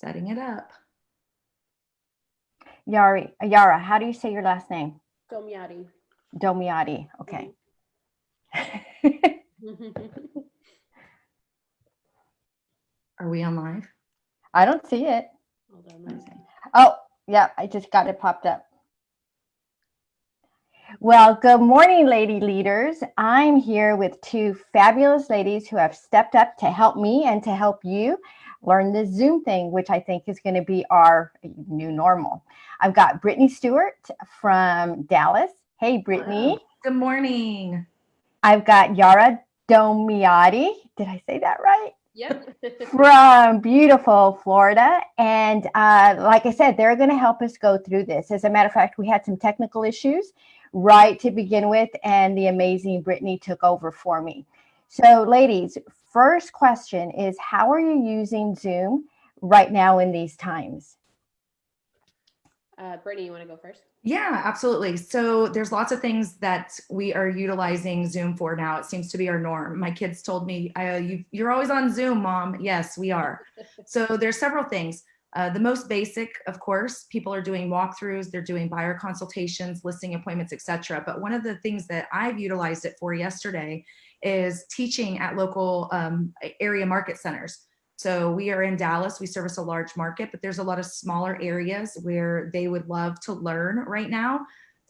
Setting it up. Yara, how do you say your last name? Domiati. Domiati. Okay. Are we on live? I don't see it. Hold on. Oh, yeah, I just got it popped up. Well, good morning, lady leaders. I'm here with two fabulous ladies who have stepped up to help me and to help you learn this Zoom thing, which I think is going to be our new normal. I've got Brittany Stewart from Dallas. Hey, Brittany. Good morning. I've got Yara Domiati. Did I say that right? Yep. From beautiful Florida. And like I said, they're going to help us go through this. As a matter of fact, we had some technical issues right to begin with, and the amazing Brittany took over for me. So ladies, first question is, how are you using Zoom right now in these times? Brittany, you want to go first? Yeah, absolutely. So there's lots of things that we are utilizing Zoom for now. It seems to be our norm. My kids told me, you're always on Zoom, Mom. Yes, we are. So there's several things. The most basic, of course, people are doing walkthroughs, they're doing buyer consultations, listing appointments, etc. But one of the things that I've utilized it for yesterday is teaching at local area market centers. So we are in Dallas, we service a large market, but there's a lot of smaller areas where they would love to learn right now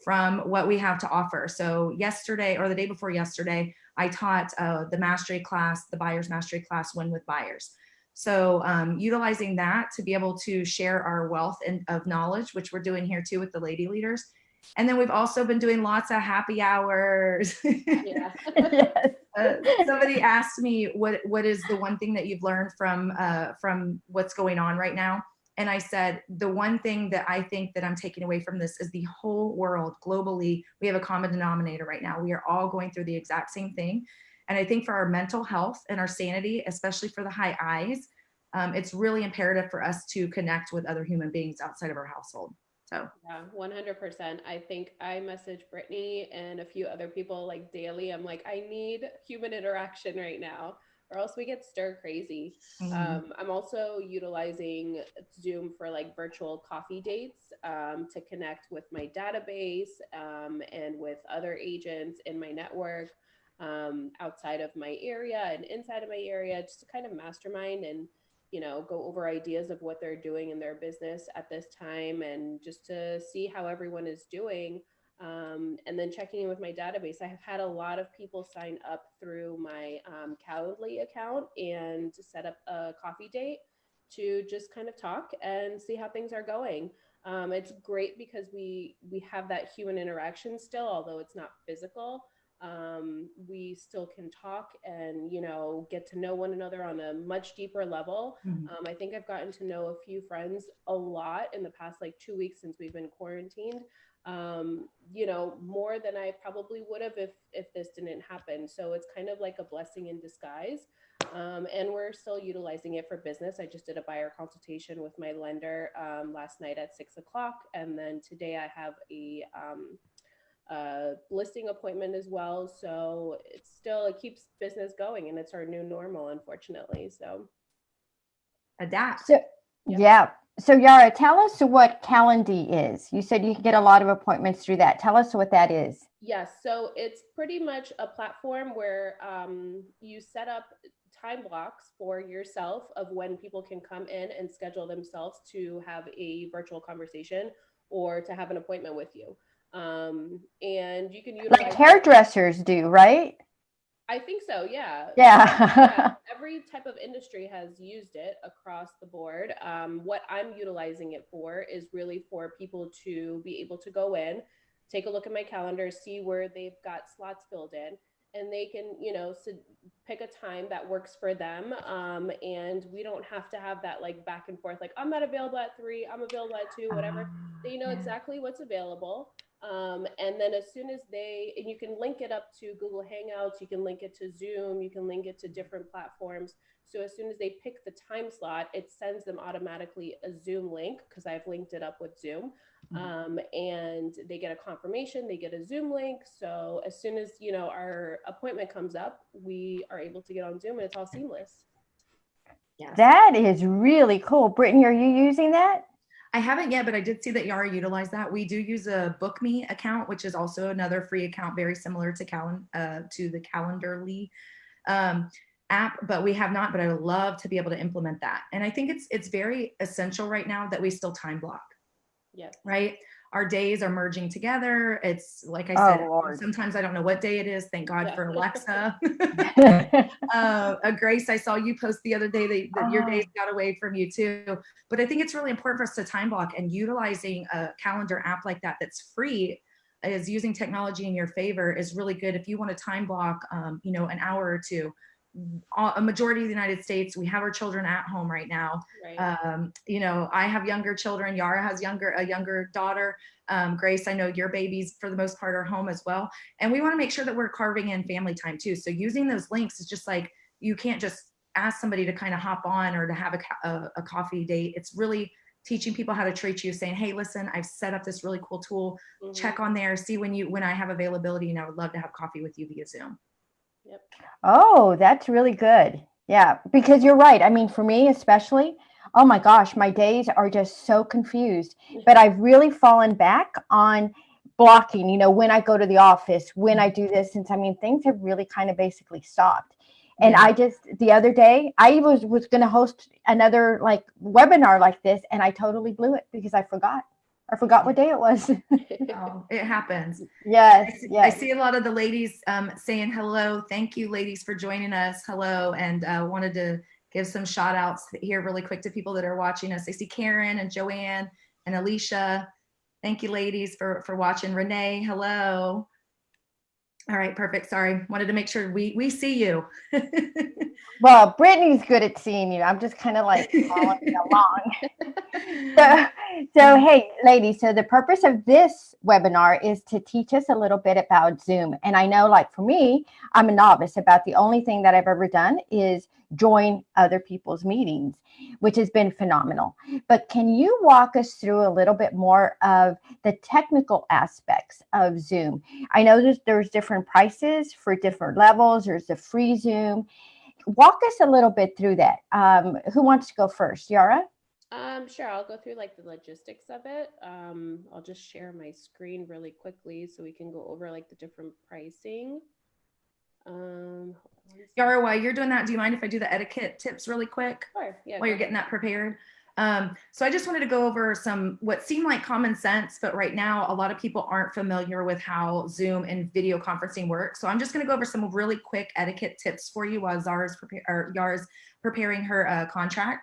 from what we have to offer. So yesterday, or the day before yesterday, I taught the mastery class, the buyer's mastery class, Win with Buyers. So utilizing that to be able to share our wealth of knowledge, which we're doing here too with the lady leaders. And then we've also been doing lots of happy hours. Yeah. Somebody asked me what is the one thing that you've learned from what's going on right now, and I said the one thing that I think that I'm taking away from this is the whole world globally, we have a common denominator right now. We are all going through the exact same thing, and I think for our mental health and our sanity, especially for the high I's, it's really imperative for us to connect with other human beings outside of our household. So yeah, 100%. I think I message Brittany and a few other people like daily. I'm like, I need human interaction right now, or else we get stir crazy. I'm also utilizing Zoom for like virtual coffee dates to connect with my database and with other agents in my network outside of my area and inside of my area, just to kind of mastermind and go over ideas of what they're doing in their business at this time, and just to see how everyone is doing. And then checking in with my database. I have had a lot of people sign up through my Calendly account and to set up a coffee date to just kind of talk and see how things are going. It's great because we have that human interaction still, although it's not physical. We still can talk and get to know one another on a much deeper level. I think I've gotten to know a few friends a lot in the past like 2 weeks since we've been quarantined, more than I probably would have if this didn't happen. So it's kind of like a blessing in disguise. And we're still utilizing it for business. I just did a buyer consultation with my lender last night at 6 o'clock, and then today I have a listing appointment as well. So it keeps business going, and it's our new normal, unfortunately. So adapt. So, yeah. So Yara, tell us what Calendly is. You said you can get a lot of appointments through that. Tell us what that is. yes, so it's pretty much a platform where you set up time blocks for yourself of when people can come in and schedule themselves to have a virtual conversation or to have an appointment with you. And you can utilize Like hairdressers do, right? I think so, yeah. Yeah. Every type of industry has used it across the board. What I'm utilizing it for is really for people to be able to go in, take a look at my calendar, see where they've got slots filled in, and they can, pick a time that works for them. And we don't have to have that like back and forth, like I'm not available at 3, I'm available at 2, whatever. They know exactly what's available. And then as soon as and you can link it up to Google Hangouts, you can link it to Zoom, you can link it to different platforms. So as soon as they pick the time slot, it sends them automatically a Zoom link because I've linked it up with Zoom. And they get a confirmation, they get a Zoom link. So as soon as, our appointment comes up, we are able to get on Zoom and it's all seamless. Yes. That is really cool. Brittany, are you using that? I haven't yet, but I did see that Yara utilized that. We do use a BookMe account, which is also another free account, very similar to the Calendarly app, but we have not. But I would love to be able to implement that. And I think it's very essential right now that we still time block. Yes. Right. Our days are merging together. It's like I Oh, said, Lord. sometimes I don't know what day it is. Thank God Yeah. for Alexa. Grace, I saw you post the other day that your days got away from you too. But I think it's really important for us to time block, and utilizing a calendar app like that that's free is using technology in your favor is really good. If you want to time block, an hour or two. A majority of the United States, we have our children at home right now. Right. I have younger children. Yara has a younger daughter. Grace, I know your babies for the most part are home as well. And we want to make sure that we're carving in family time too. So using those links is just like, you can't just ask somebody to kind of hop on or to have a coffee date. It's really teaching people how to treat you, saying, hey, listen, I've set up this really cool tool. Mm-hmm. Check on there, see when I have availability, and I would love to have coffee with you via Zoom. Yep. Oh, that's really good. Yeah, because you're right. I mean, for me especially, oh my gosh, my days are just so confused. But I've really fallen back on blocking, when I go to the office, when I do this, since I mean, things have really kind of basically stopped. And Yeah. I just, the other day, I was going to host another like webinar like this, and I totally blew it because I forgot. I forgot what day it was. Oh, it happens. Yes, I yes. see a lot of the ladies saying hello. Thank you, ladies, for joining us. Hello. And wanted to give some shout outs here really quick to people that are watching us. I see Karen and Joanne and Alicia. Thank you, ladies, for watching. Renee, hello. All right, perfect. Sorry. Wanted to make sure we see you. Well, Brittany's good at seeing you. I'm just kind of like following along. So, hey, ladies, so the purpose of this webinar is to teach us a little bit about Zoom. And I know, like for me, I'm a novice. About the only thing that I've ever done is join other people's meetings, which has been phenomenal. But can you walk us through a little bit more of the technical aspects of Zoom? I know there's different prices for different levels. There's the free Zoom. Walk us a little bit through that. Who wants to go first? Yara? Sure. I'll go through like the logistics of it. I'll just share my screen really quickly so we can go over like the different pricing. Yara, while you're doing that, do you mind if I do the etiquette tips really quick? Sure. Yeah. While you're getting that prepared. So I just wanted to go over some what seem like common sense, but right now a lot of people aren't familiar with how Zoom and video conferencing work. So I'm just going to go over some really quick etiquette tips for you while Yara's preparing her contract.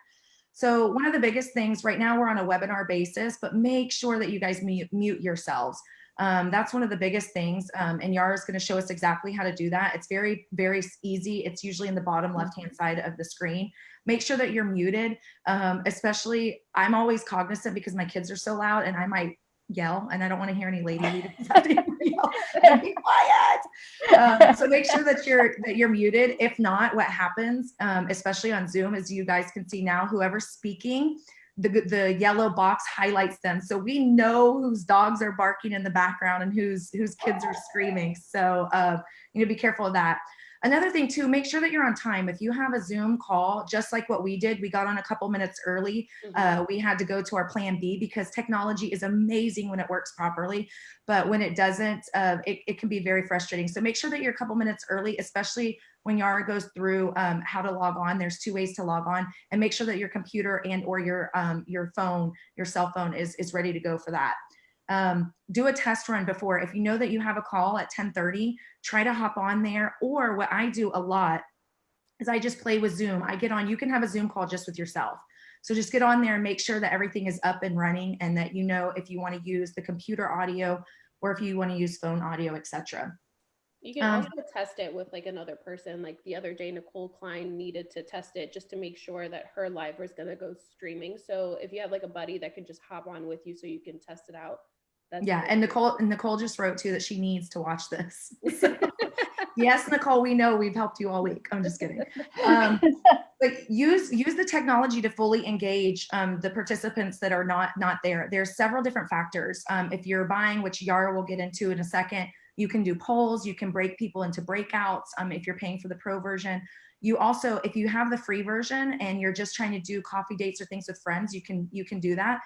So one of the biggest things right now, we're on a webinar basis, but make sure that you guys mute yourselves. That's one of the biggest things. And Yara's going to show us exactly how to do that. It's very, very easy. It's usually in the bottom left-hand side of the screen. Make sure that you're muted. Especially, I'm always cognizant because my kids are so loud and I might yell, and I don't want to hear any lady leaders yell and be quiet. So make sure that you're muted. If not, what happens, especially on Zoom, as you guys can see now, whoever's speaking, the yellow box highlights them, so we know whose dogs are barking in the background and whose kids are screaming. So be careful of that. Another thing too, make sure that you're on time. If you have a Zoom call, just like what we did, we got on a couple minutes early. We had to go to our plan B because technology is amazing when it works properly, but when it doesn't, it can be very frustrating. So make sure that you're a couple minutes early, especially when Yara goes through how to log on. There's 2 ways to log on, and make sure that your computer and or your phone, your cell phone is ready to go for that. Do a test run before. If you know that you have a call at 10:30, try to hop on there. Or what I do a lot is I just play with Zoom. I get on, you can have a Zoom call just with yourself. So just get on there and make sure that everything is up and running, and that if you want to use the computer audio or if you want to use phone audio, etc. You can also test it with like another person. Like the other day, Nicole Klein needed to test it just to make sure that her live was going to go streaming. So if you have like a buddy that can just hop on with you so you can test it out. Yeah, and Nicole just wrote too that she needs to watch this. So, yes, Nicole, we know we've helped you all week. I'm just kidding. But use the technology to fully engage the participants that are not there. There's several different factors. If you're buying, which Yara will get into in a second, you can do polls. You can break people into breakouts. If you're paying for the pro version, You also, if you have the free version and you're just trying to do coffee dates or things with friends, you can do that.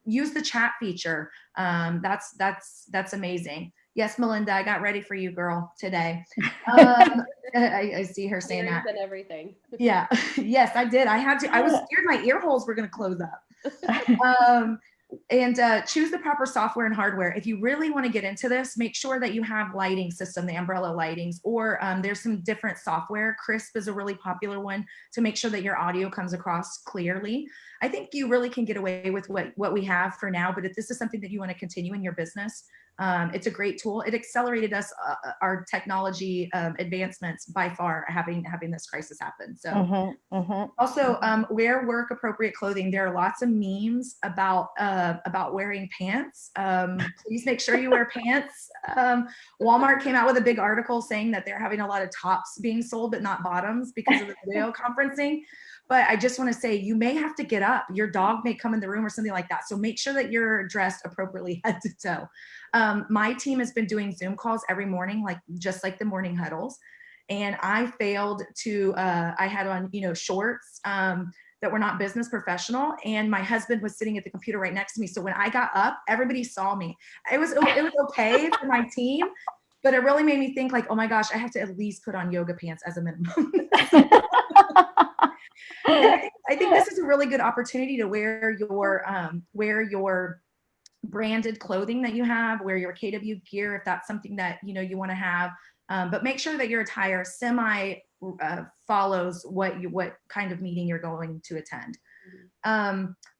Use the chat feature. That's amazing. Yes, Melinda, I got ready for you, girl, today. I see her saying that. And everything. Yeah. Yes, I did. I had to. I was scared my ear holes were going to close up. And choose the proper software and hardware. If you really want to get into this, make sure that you have lighting system, the umbrella lightings, or there's some different software. Crisp is a really popular one to make sure that your audio comes across clearly. I think you really can get away with what we have for now, but if this is something that you want to continue in your business, it's a great tool. It accelerated our technology advancements by far, having this crisis happen. So also wear work appropriate clothing. There are lots of memes about wearing pants. Please make sure you wear pants. Walmart came out with a big article saying that they're having a lot of tops being sold, but not bottoms because of the video conferencing. But I just want to say, you may have to get up. Your dog may come in the room or something like that. So make sure that you're dressed appropriately head to toe. My team has been doing Zoom calls every morning, just like the morning huddles. And I failed to, I had on, shorts that were not business professional. And my husband was sitting at the computer right next to me. So when I got up, everybody saw me. It was okay for my team, but it really made me think oh my gosh, I have to at least put on yoga pants as a minimum. I think this is a really good opportunity to wear your branded clothing that you have, wear your KW gear if that's something that you want to have. But make sure that your attire follows what kind of meeting you're going to attend.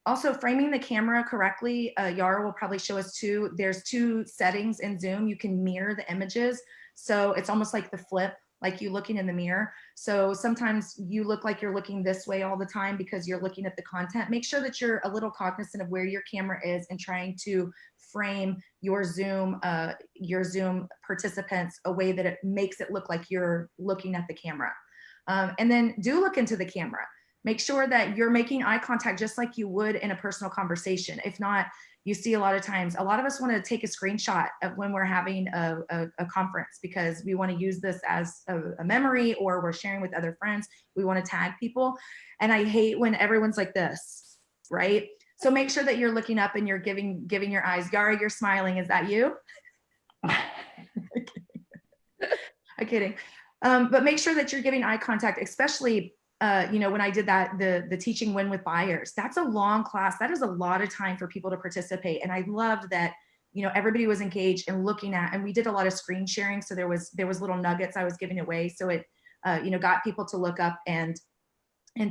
Also, framing the camera correctly. Yara will probably show us too. There's 2 settings in Zoom. You can mirror the images, so it's almost like the flip, like you looking in the mirror. So sometimes you look like you're looking this way all the time because you're looking at the content. Make sure that you're a little cognizant of where your camera is and trying to frame your Zoom participants a way that it makes it look like you're looking at the camera. And then do look into the camera. Make sure that you're making eye contact just like you would in a personal conversation. If not, you see a lot of times, a lot of us want to take a screenshot of when we're having a conference because we want to use this as a memory, or we're sharing with other friends. We want to tag people. And I hate when everyone's like this, right? So make sure that you're looking up and you're giving your eyes. Yara, you're smiling. Is that you? I'm kidding. But make sure that you're giving eye contact, especially when I did the teaching win with buyers. That's a long class. That is a lot of time for people to participate. And I loved that, everybody was engaged and looking at, and we did a lot of screen sharing. So there was little nuggets I was giving away. So it, got people to look up and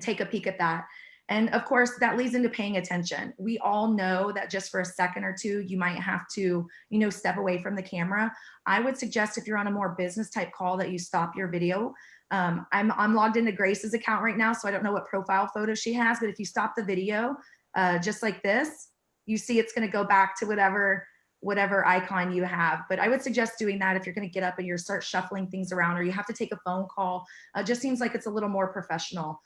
take a peek at that. And of course, that leads into paying attention. We all know that just for a second or two, you might have to, step away from the camera. I would suggest if you're on a more business type call that you stop your video. I'm logged into Grace's account right now, so I don't know what profile photo she has, but if you stop the video, just like this, you see it's going to go back to whatever icon you have. But I would suggest doing that if you're going to get up and you start shuffling things around, or you have to take a phone call. Just seems like it's a little more professional,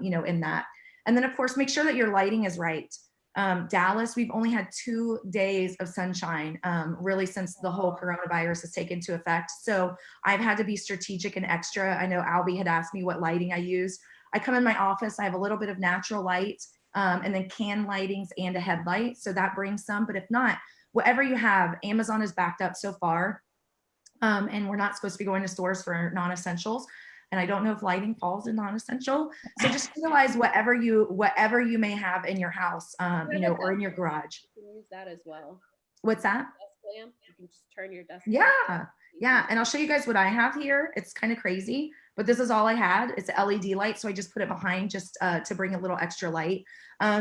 in that. And then of course, make sure that your lighting is right. Dallas, we've only had 2 days of sunshine, really since the whole coronavirus has taken into effect. So I've had to be strategic and extra. I know Albie had asked me what lighting I use. I come in my office, I have a little bit of natural light, and then can lightings and a headlight. So that brings some, but if not, whatever you have. Amazon is backed up so far, and we're not supposed to be going to stores for non-essentials. And I don't know if lighting falls in non-essential. So just utilize whatever you may have in your house, or in your garage. You can use that as well. What's that? Desk lamp. You can just turn your desk. Yeah. And I'll show you guys what I have here. It's kind of crazy, but this is all I had. It's an LED light. So I just put it behind just to bring a little extra light.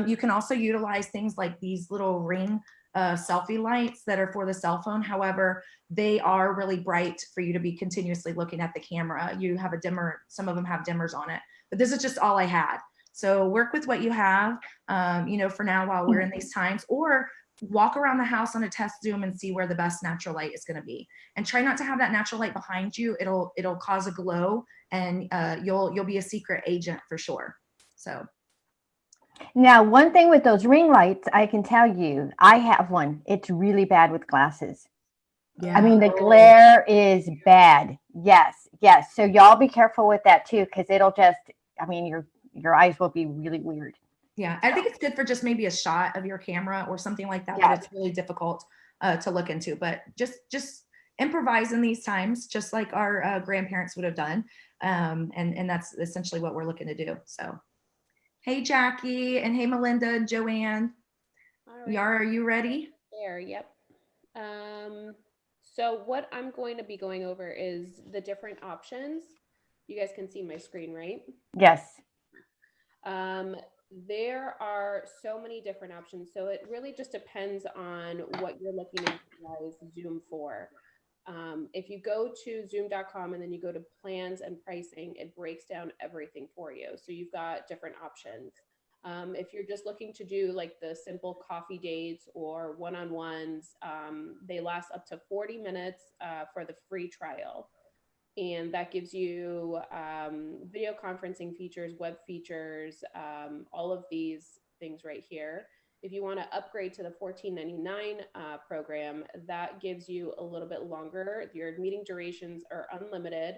You can also utilize things like these little ring selfie lights that are for the cell phone. However, they are really bright for you to be continuously looking at the camera. You have a dimmer, some of them have dimmers on it, but this is just all I had. So work with what you have, for now while we're in these times, or walk around the house on a test Zoom and see where the best natural light is going to be. And try not to have that natural light behind you. It'll cause a glow, and you'll be a secret agent for sure. So. Now, one thing with those ring lights, I can tell you, I have one. It's really bad with glasses. Yeah. I mean, the glare is bad. Yes. Yes. So y'all be careful with that too, because it'll just, I mean, your eyes will be really weird. Yeah, I think it's good for just maybe a shot of your camera or something like that, Yeah. but it's really difficult to look into. But just improvise in these times, just like our grandparents would have done, and that's essentially what we're looking to do. So, hey Jackie, and hey Melinda and Joanne. All right. Yara, are you ready? There, yep. So what I'm going to be going over is the different options. You guys can see my screen, right? Yes. There are so many different options. So it really just depends on what you're looking to utilize Zoom for. If you go to zoom.com and then you go to plans and pricing, it breaks down everything for you. So you've got different options. If you're just looking to do like the simple coffee dates or one-on-ones, they last up to 40 minutes for the free trial. And that gives you video conferencing features, web features, all of these things right here. If you want to upgrade to the $14.99 program, that gives you a little bit longer. Your meeting durations are unlimited.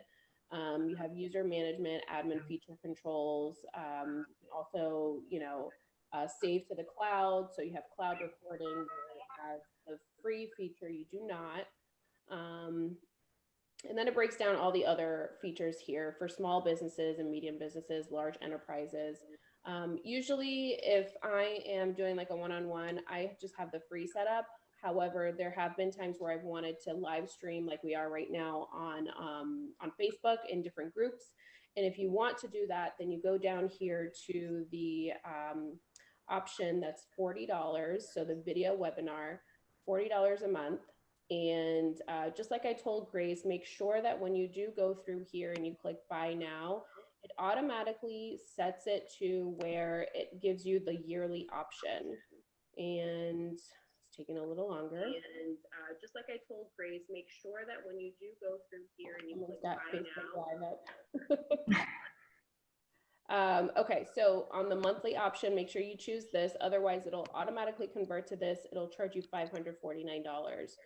You have user management, admin feature controls, also, save to the cloud. So you have cloud recording. As the free feature, you do not. And then it breaks down all the other features here for small businesses and medium businesses, large enterprises. Usually, if I am doing like a one-on-one, I just have the free setup. However, there have been times where I've wanted to live stream like we are right now on Facebook in different groups. And if you want to do that, then you go down here to the option that's $40. So the video webinar, $40 a month. And just like I told Grace, make sure that when you do go through here and you click buy now, it automatically sets it to where it gives you the yearly option. And it's taking a little longer. And just like I told Grace, make sure that when you do go through here and you click buy now. Okay, so on the monthly option, make sure you choose this. Otherwise, it'll automatically convert to this. It'll charge you $549.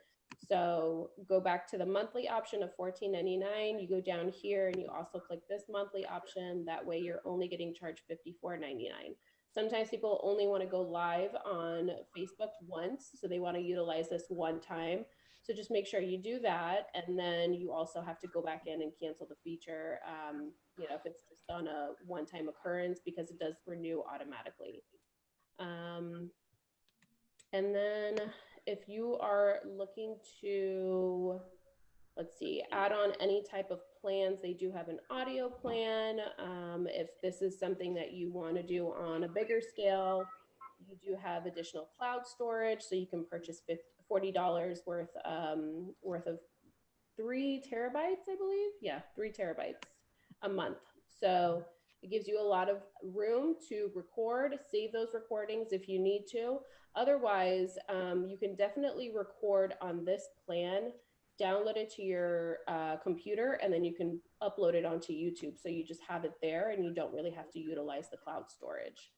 So go back to the monthly option of $14.99. You go down here and you also click this monthly option. That way you're only getting charged $54.99. Sometimes people only want to go live on Facebook once, so they want to utilize this one time. So just make sure you do that. And then you also have to go back in and cancel the feature, if it's just on a one-time occurrence, because it does renew automatically. And then if you are looking to, let's see, add on any type of plans, they do have an audio plan. If this is something that you want to do on a bigger scale, you do have additional cloud storage, so you can purchase $40 worth of 3 terabytes, I believe. Yeah, 3 terabytes a month. So it gives you a lot of room to record, save those recordings if you need to. Otherwise, you can definitely record on this plan, download it to your computer, and then you can upload it onto YouTube. So you just have it there and you don't really have to utilize the cloud storage.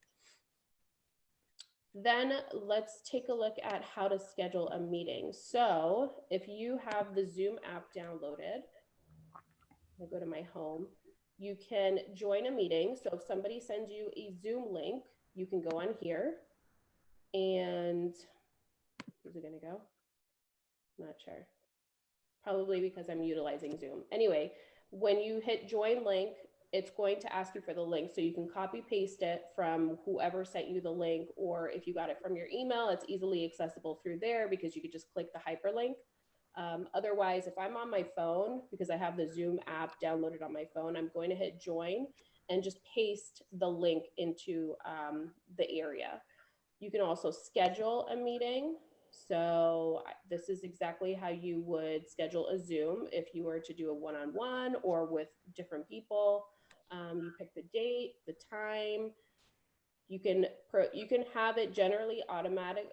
Then let's take a look at how to schedule a meeting. So if you have the Zoom app downloaded, I'll go to my home. You can join a meeting. So if somebody sends you a Zoom link, you can go on here and is it going to go? Not sure. Probably because I'm utilizing Zoom. Anyway, when you hit join link, it's going to ask you for the link. So you can copy paste it from whoever sent you the link, or if you got it from your email, it's easily accessible through there because you could just click the hyperlink. Otherwise, if I'm on my phone, because I have the Zoom app downloaded on my phone, I'm going to hit join and just paste the link into the area. You can also schedule a meeting. So this is exactly how you would schedule a Zoom if you were to do a one-on-one or with different people. You pick the date, the time. You can have it generate automatic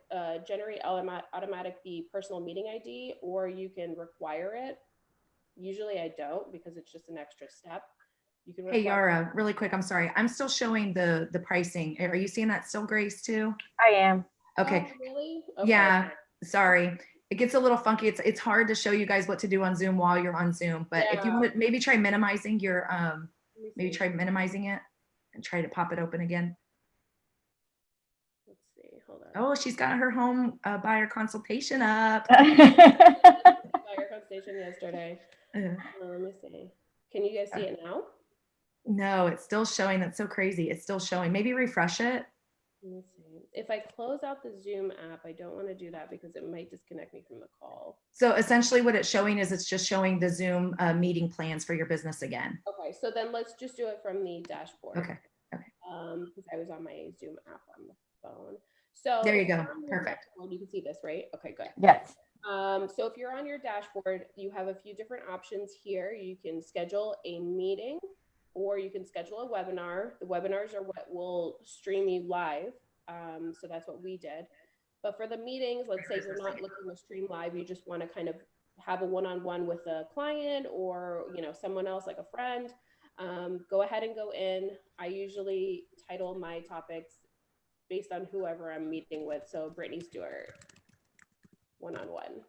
the personal meeting ID, or you can require it. Usually I don't, because it's just an extra step. You can. Hey Yara, really quick, I'm sorry. I'm still showing the pricing. Are you seeing that still, Grace, too? I am. Okay. Oh, really? Okay. Yeah, sorry. it gets a little funky. It's hard to show you guys what to do on Zoom while you're on Zoom. But if you Yeah. want to maybe try minimizing your, Let me maybe see. try minimizing it and try to pop it open again. Let's see. Hold on. Oh, she's got her home buyer consultation up. Buyer consultation yesterday. Let me see. Can you guys see it now? No, it's still showing. That's so crazy. It's still showing. Maybe refresh it. Let me see. If I close out the Zoom app, I don't want to do that because it might disconnect me from the call. So essentially what it's showing is it's just showing the Zoom meeting plans for your business again. Okay, so then let's just do it from the dashboard. Okay. Because I was on my Zoom app on the phone. So There you if you're go. on your Perfect. dashboard, you can see this, right? Okay, good. Yes. So if you're on your dashboard, you have a few different options here. You can schedule a meeting or you can schedule a webinar. The webinars are what will stream you live. So that's what we did. But for the meetings, let's say you're not looking to stream live, you just want to kind of have a one-on-one with a client or, you know, someone else like a friend. Go ahead and go in. I usually title my topics based on whoever I'm meeting with. So Brittany Stewart, one-on-one.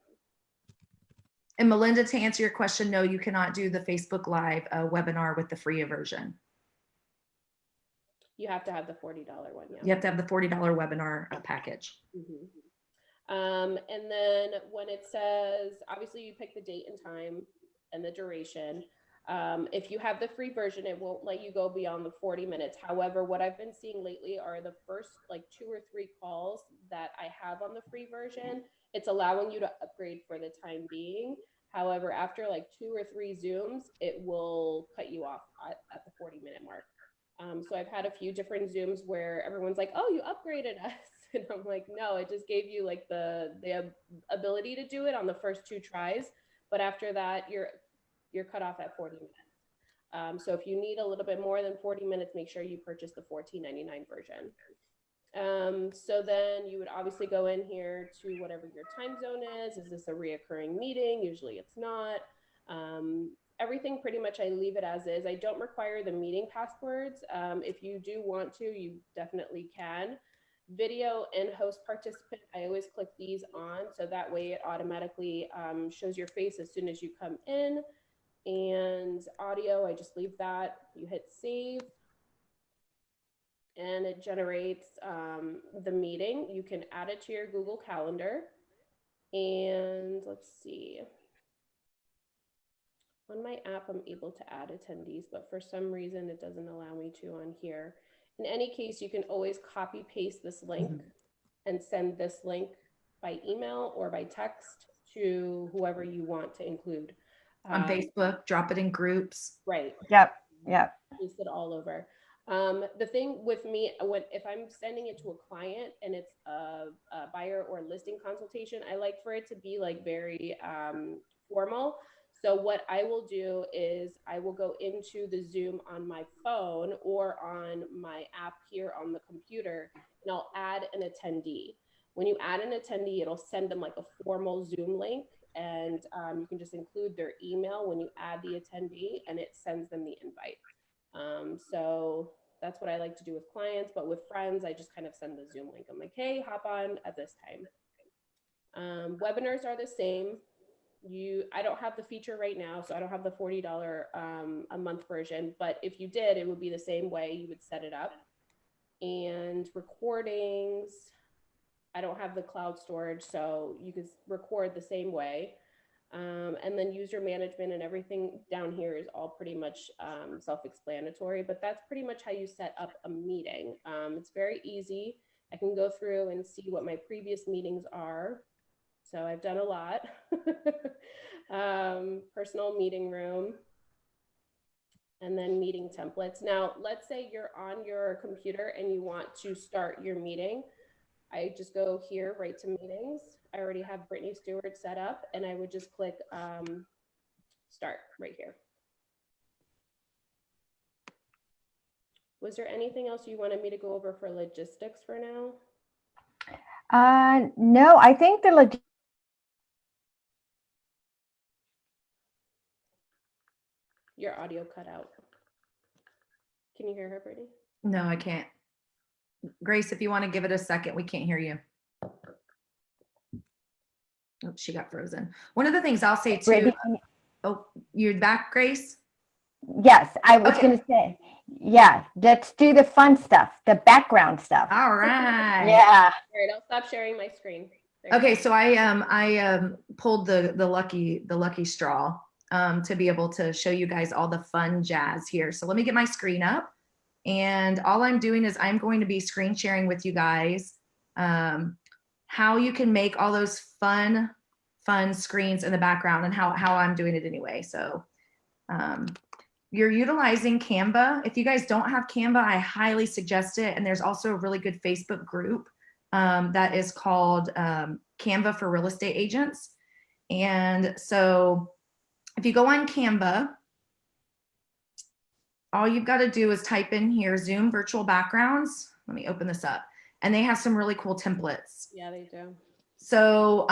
And Melinda, to answer your question, no, you cannot do the Facebook Live webinar with the free version. You have to have the $40 one. Yeah. You have to have the $40 webinar package. And then when it says, obviously you pick the date and time and the duration. If you have the free version, it won't let you go beyond the 40 minutes. However, what I've been seeing lately are the first like 2 or 3 calls that I have on the free version. It's allowing you to upgrade for the time being. However, after like 2 or 3 Zooms, it will cut you off at the 40-minute mark. So I've had a few different Zooms where everyone's like, oh, you upgraded us. And I'm like, no, it just gave you like the ability to do it on the first 2 tries. But after that, you're cut off at 40 minutes. So if you need a little bit more than 40 minutes, make sure you purchase the $14.99 version. So then you would obviously go in here to whatever your time zone is. Is this a reoccurring meeting? Usually it's not. Everything pretty much I leave it as is. I don't require the meeting passwords. If you do want to, you definitely can. Video and host participant, I always click these on. So that way it automatically shows your face as soon as you come in. And audio, I just leave that. You hit save. And it generates the meeting. You can add it to your Google Calendar. And let's see. On my app, I'm able to add attendees, but for some reason, it doesn't allow me to on here. In any case, you can always copy paste this link and send this link by email or by text to whoever you want to include. On Facebook, drop it in groups. Right. Yep. Paste it all over. The thing with me, if I'm sending it to a client and it's a buyer or listing consultation, I like for it to be like very formal. So what I will do is I will go into the Zoom on my phone or on my app here on the computer, and I'll add an attendee. When you add an attendee, it'll send them like a formal Zoom link, and you can just include their email when you add the attendee, and it sends them the invite. So that's what I like to do with clients, but with friends, I just kind of send the Zoom link. I'm like, hey, hop on at this time. Webinars are the same. I don't have the feature right now, so I don't have the $40 a month version, but if you did, it would be the same way you would set it up. And recordings, I don't have the cloud storage, so you could record the same way. And then user management and everything down here is all pretty much self-explanatory, but that's pretty much how you set up a meeting. It's very easy. I can go through and see what my previous meetings are. So I've done a lot. Personal meeting room, and then meeting templates. Now, let's say you're on your computer and you want to start your meeting. I just go here, right to meetings. I already have Brittany Stewart set up, and I would just click start right here. Was there anything else you wanted me to go over for logistics for now? No, I think the Your audio cut out. Can you hear her, Brittany? No, I can't. Grace, if you want to give it a second, we can't hear you. Oh, she got frozen. One of the things I'll say too. Brittany, Oh, you're back, Grace? yes, I was Okay. going to say, yeah, let's do the fun stuff, the background stuff. All right. Yeah. All right, I'll stop sharing my screen. Okay, so I pulled the lucky straw to be able to show you guys all the fun jazz here. So let me get my screen up, and all I'm doing is I'm going to be screen sharing with you guys how you can make all those fun screens in the background and how I'm doing it anyway. So you're utilizing Canva. If you guys don't have Canva, I highly suggest it. And there's also a really good Facebook group that is called Canva for Real Estate Agents. And so if you go on Canva, all you've got to do is type in here Zoom virtual backgrounds. Let me open this up. And they have some really cool templates. Yeah, they do. So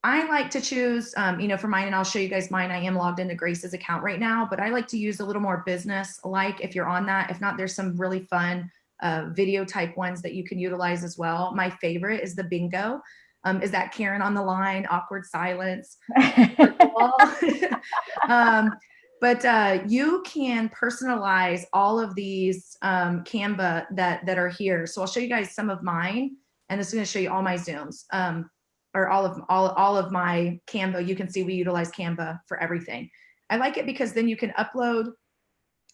I like to choose, for mine, and I'll show you guys mine. I am logged into Grace's account right now, but I like to use a little more business-like if you're on that. If not, there's some really fun video type ones that you can utilize as well. My favorite is the bingo. Is that Karen on the line? Awkward silence. But you can personalize all of these Canva that are here. So I'll show you guys some of mine, and this is going to show you all my Zooms. Or all of my Canva. You can see we utilize Canva for everything. I like it because then you can upload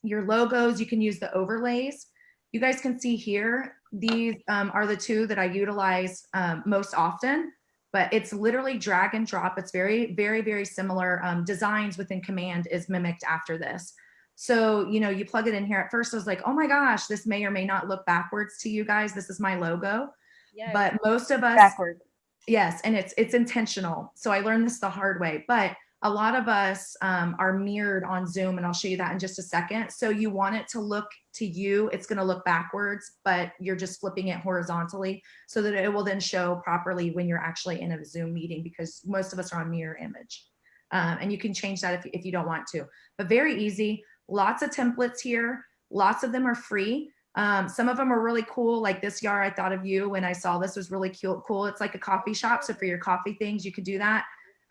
your logos. You can use the overlays. You guys can see here, these are the two that I utilize most often, but it's literally drag and drop. It's very, very, very similar. Designs within Command is mimicked after this. So, you plug it in here. At first I was like, oh my gosh, this may or may not look backwards to you guys. This is my logo. Yes. But most of us, Backwards. yes, and it's intentional. So I learned this the hard way, but a lot of us are mirrored on Zoom, and I'll show you that in just a second. So you want it to look to you, it's going to look backwards, but you're just flipping it horizontally so that it will then show properly when you're actually in a Zoom meeting, because most of us are on mirror image. And you can change that if you don't want to, but very easy. Lots of templates here. Lots of them are free. Some of them are really cool, like this, Yara. I thought of you when I saw this. Was really cool. It's like a coffee shop, so for your coffee things you could do that.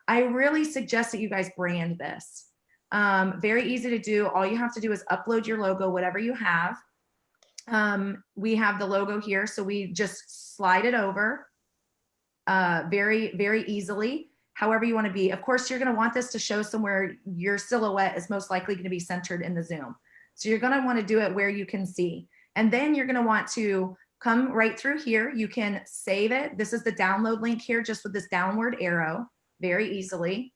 I really suggest that you guys brand this. Very easy to do. All you have to do is upload your logo, whatever you have. We have the logo here, so we just slide it over very, very easily, however you want to be. Of course, you're going to want this to show somewhere your silhouette is most likely going to be centered in the Zoom. So you're going to want to do it where you can see. And then you're going to want to come right through here. You can save it. This is the download link here, just with this downward arrow, very easily.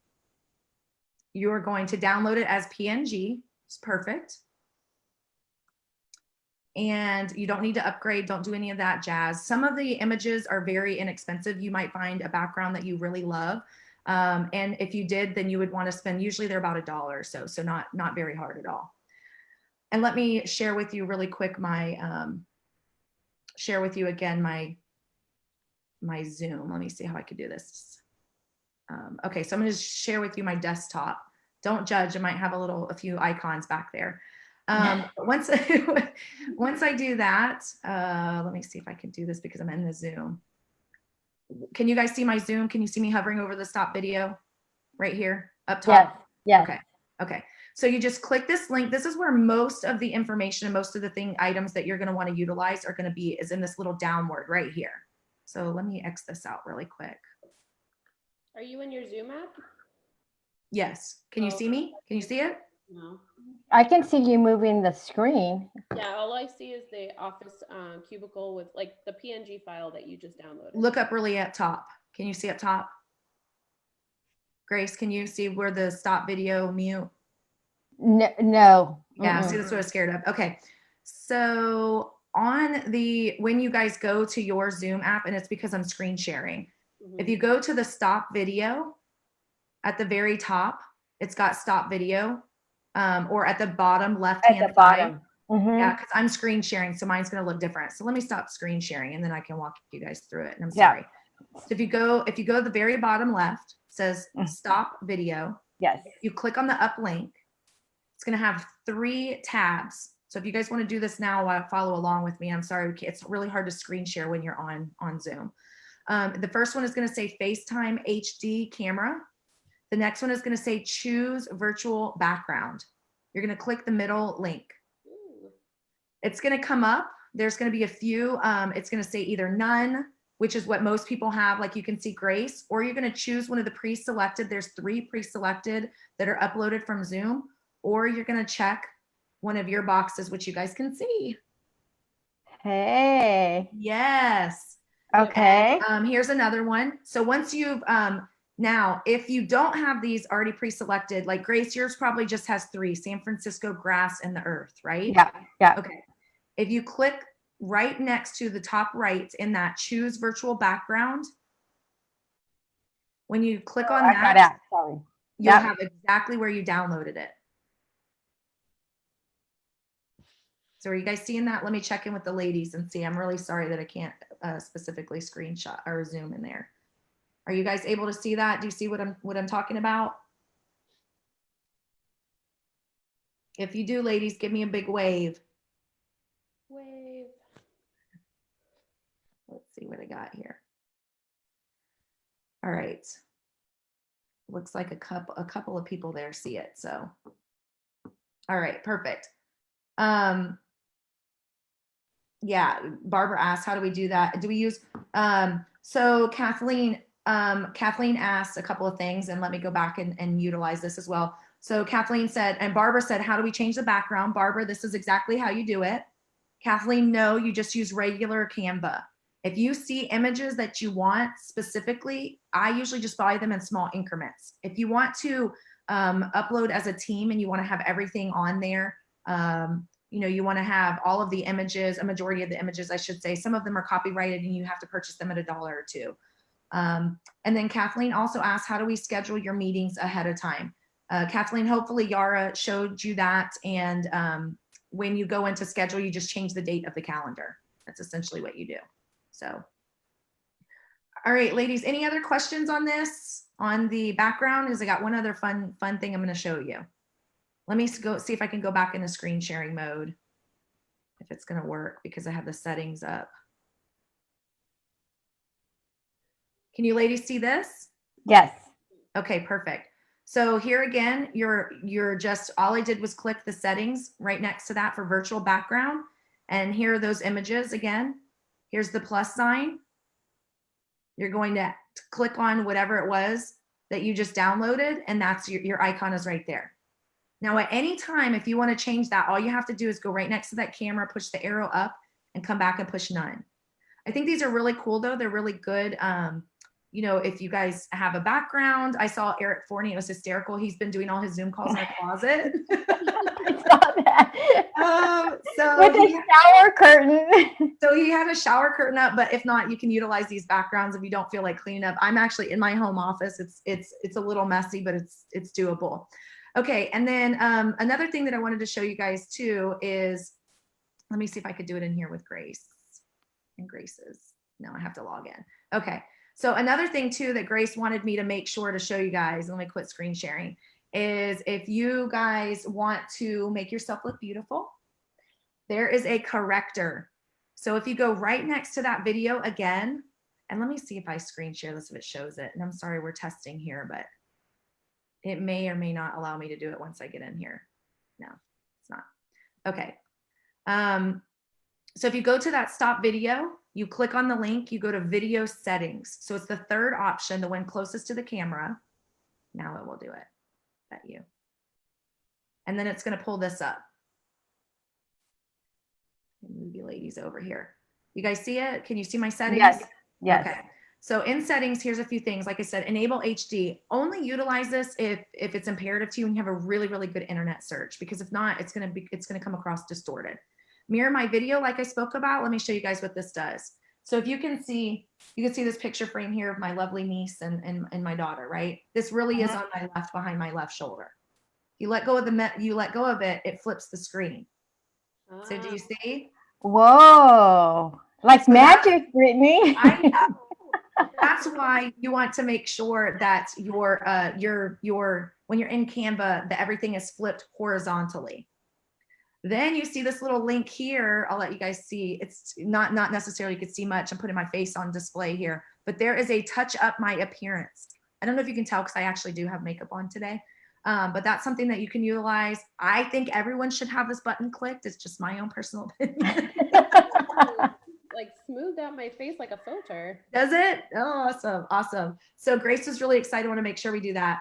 You're going to download it as PNG. It's perfect. And you don't need to upgrade. Don't do any of that jazz. Some of the images are very inexpensive. You might find a background that you really love. And if you did, then you would want to spend, usually they're about $1 or so. So not very hard at all. And let me share with you really quick share with you again my Zoom. Let me see how I could do this. Okay, so I'm going to share with you my desktop. Don't judge. I might have a few icons back there. Once I do that, let me see if I can do this because I'm in the Zoom. Can you guys see my Zoom? Can you see me hovering over the stop video right here up top? Yes. Okay. So you just click this link. This is where most of the information and most of the items that you're going to want to utilize are going to be, is in this little downward right here. So let me X this out really quick. Are you in your Zoom app? Yes. Can you see me? Can you see it? No. I can see you moving the screen. Yeah, all I see is the Office cubicle with like the PNG file that you just downloaded. Look up really at top. Can you see up top? Grace, can you see where the stop video mute? No. Yeah, see, that's what I was scared of. Okay. So when you guys go to your Zoom app, and it's because I'm screen sharing, if you go to the stop video at the very top, it's got stop video, or at the bottom left-hand side. Yeah, because I'm screen sharing, so mine's going to look different. So let me stop screen sharing, and then I can walk you guys through it. And I'm sorry. So if you go to the very bottom left, it says stop video. Yes. You click on the up link. It's going to have 3 tabs. So if you guys want to do this now, follow along with me. I'm sorry, it's really hard to screen share when you're on Zoom. The first one is going to say FaceTime HD camera. The next one is going to say choose virtual background. You're going to click the middle link. It's going to come up. There's going to be a few. It's going to say either none, which is what most people have, like you can see Grace, or you're going to choose one of the pre-selected. There's 3 pre-selected that are uploaded from Zoom, or you're going to check one of your boxes, which you guys can see. Hey. Yes. Okay. And, here's another one. So once you've, now, if you don't have these already pre-selected, like Grace, yours probably just has 3, San Francisco, grass, and the earth, right? Yeah. Yeah. Okay. If you click right next to the top right in that choose virtual background, when you click on I got out. Sorry. you'll have exactly where you downloaded it. So are you guys seeing that? Let me check in with the ladies and see. I'm really sorry that I can't specifically screenshot or zoom in there. Are you guys able to see that? Do you see what I'm talking about? If you do, ladies, give me a big wave. Wave. Let's see what I got here. All right. Looks like a couple of people there see it. So, all right, perfect. Yeah, Barbara asked, how do we do that? Do we use, so Kathleen asked a couple of things, and let me go back and utilize this as well. So Kathleen said, and Barbara said, how do we change the background? Barbara, this is exactly how you do it. Kathleen, no, you just use regular Canva. If you see images that you want specifically, I usually just buy them in small increments. If you want to upload as a team and you want to have everything on there, you know, you want to have all of the images, a majority of the images, I should say. Some of them are copyrighted and you have to purchase them at $1 or $2. And then Kathleen also asked, how do we schedule your meetings ahead of time? Kathleen, hopefully Yara showed you that. And when you go into schedule, you just change the date of the calendar. That's essentially what you do. So, all right, ladies, any other questions on this, on the background? Because I got one other fun thing I'm going to show you. Let me go see if I can go back into screen sharing mode, if it's going to work, because I have the settings up. Can you ladies see this? Yes. Okay, perfect. So here again, you're just, all I did was click the settings right next to that for virtual background. And here are those images again. Here's the plus sign. You're going to click on whatever it was that you just downloaded, and that's your icon is right there. Now, at any time, if you want to change that, all you have to do is go right next to that camera, push the arrow up, and come back and push none. I think these are really cool, though. They're really good. You know, if you guys have a background, I saw Eric Forney, it was hysterical. He's been doing all his Zoom calls in a closet. I saw that. So with a shower curtain. So he had a shower curtain up, but if not, you can utilize these backgrounds if you don't feel like cleaning up. I'm actually in my home office. It's a little messy, but it's doable. Okay, and then another thing that I wanted to show you guys too is, let me see if I could do it in here with Grace. And Grace's, no, I have to log in. Okay, so another thing too that Grace wanted me to make sure to show you guys, let me quit screen sharing, is if you guys want to make yourself look beautiful, there is a corrector. So if you go right next to that video again, and let me see if I screen share this, if it shows it. And I'm sorry, we're testing here, but it may or may not allow me to do it once I get in here. No, it's not. Okay. So if you go to that stop video, you click on the link, you go to video settings. So it's the third option, the one closest to the camera. Now it will do it. Bet you. And then it's going to pull this up. Move you ladies over here. You guys see it? Can you see my settings? Yes. Yes. Okay. So in settings, here's a few things. Like I said, enable HD. Only utilize this if it's imperative to you and you have a really, really good internet search, because if not, it's gonna come across distorted. Mirror my video, like I spoke about. Let me show you guys what this does. So if you can see this picture frame here of my lovely niece and my daughter, right? This really is on my left, behind my left shoulder. You let go of it, it flips the screen. So do you see? Whoa, like so magic, Brittany. I know. That's why you want to make sure that when you're in Canva, that everything is flipped horizontally. Then you see this little link here. I'll let you guys see. It's not necessarily you could see much. I'm putting my face on display here, but there is a touch up my appearance. I don't know if you can tell because I actually do have makeup on today. But that's something that you can utilize. I think everyone should have this button clicked. It's just my own personal opinion. Like smoothed out my face like a filter. Does it? Oh, awesome. Awesome. So Grace was really excited. I want to make sure we do that.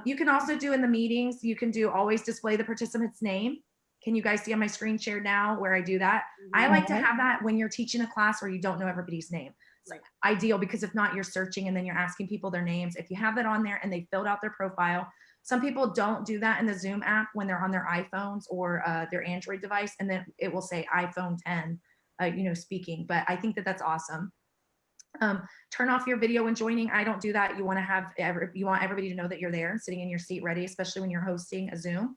You can also do in the meetings, you can do always display the participant's name. Can you guys see on my screen share now where I do that? I like to have that when you're teaching a class where you don't know everybody's name. It's ideal because if not, you're searching and then you're asking people their names. If you have that on there and they filled out their profile, some people don't do that in the Zoom app when they're on their iPhones or their Android device, and then it will say iPhone 10, speaking. But I think that that's awesome. Turn off your video when joining. I don't do that. You want everybody to know that you're there and sitting in your seat ready, especially when you're hosting a Zoom.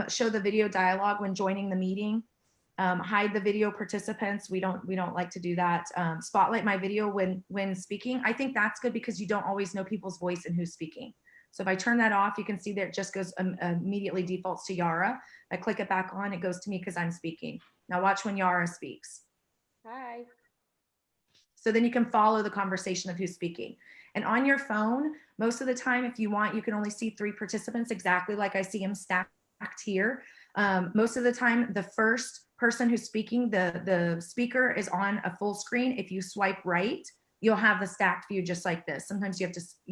Show the video dialogue when joining the meeting. Hide the video participants. We don't like to do that. Spotlight my video when speaking. I think that's good because you don't always know people's voice and who's speaking. So if I turn that off, you can see that it just goes immediately defaults to Yara. I click it back on, it goes to me because I'm speaking. Now watch when Yara speaks. Hi. So then you can follow the conversation of who's speaking. And on your phone, most of the time, if you want, you can only see 3 participants exactly like I see them stacked here. Most of the time, the first person who's speaking, the speaker is on a full screen. If you swipe right, you'll have the stacked view just like this. Sometimes you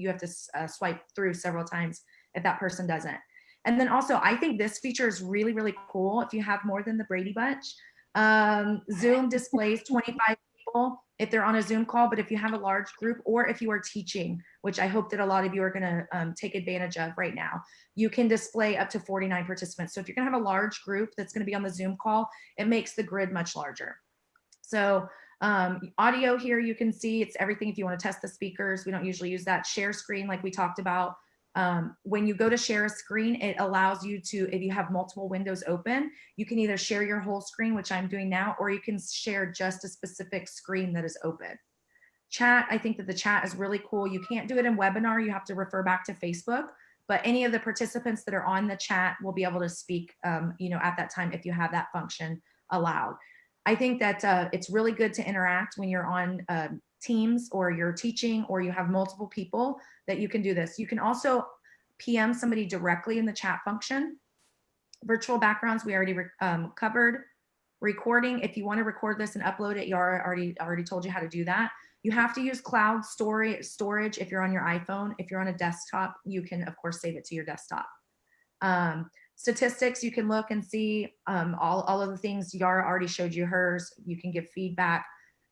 have to swipe through several times if that person doesn't. And then also, I think this feature is really, really cool if you have more than the Brady Bunch. Zoom displays 25 people if they're on a Zoom call, but if you have a large group or if you are teaching, which I hope that a lot of you are gonna take advantage of right now, you can display up to 49 participants. So if you're gonna have a large group that's gonna be on the Zoom call, it makes the grid much larger. So audio here, you can see it's everything. If you want to test the speakers, we don't usually use that. Share screen, like we talked about. When you go to share a screen, it allows you to, if you have multiple windows open, you can either share your whole screen, which I'm doing now, or you can share just a specific screen that is open. Chat, I think that the chat is really cool. You can't do it in webinar. You have to refer back to Facebook, but any of the participants that are on the chat will be able to speak, at that time if you have that function allowed. I think that it's really good to interact when you're on Teams or you're teaching or you have multiple people that you can do this. You can also PM somebody directly in the chat function. Virtual backgrounds, we already covered. Recording, if you want to record this and upload it, Yara already told you how to do that. You have to use cloud storage if you're on your iPhone. If you're on a desktop, you can, of course, save it to your desktop. Statistics, you can look and see all of the things. Yara already showed you hers. You can give feedback.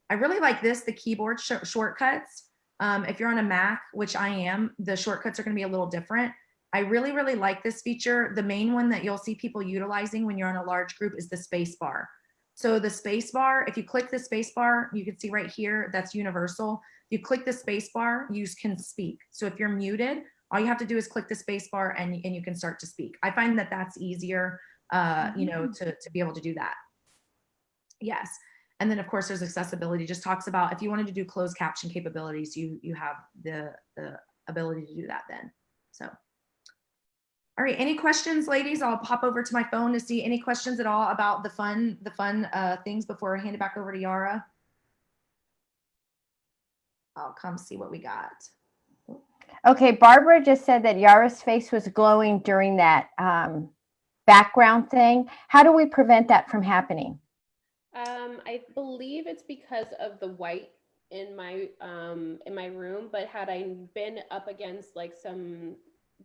I really like this, the keyboard shortcuts. If you're on a Mac, which I am, the shortcuts are going to be a little different. I really, really like this feature. The main one that you'll see people utilizing when you're on a large group is the space bar. So the space bar, if you click the space bar, you can see right here, that's universal. If you click the space bar, you can speak. So if you're muted, all you have to do is click the space bar and you can start to speak. I find that that's easier, to be able to do that. Yes. And then of course there's accessibility, just talks about if you wanted to do closed caption capabilities, you have the ability to do that then. So, all right, any questions, ladies? I'll pop over to my phone to see any questions at all about the fun things before I hand it back over to Yara. I'll come see what we got. Okay, Barbara just said that Yara's face was glowing during that background thing. How do we prevent that from happening? I believe it's because of the white in my room, but had I been up against like some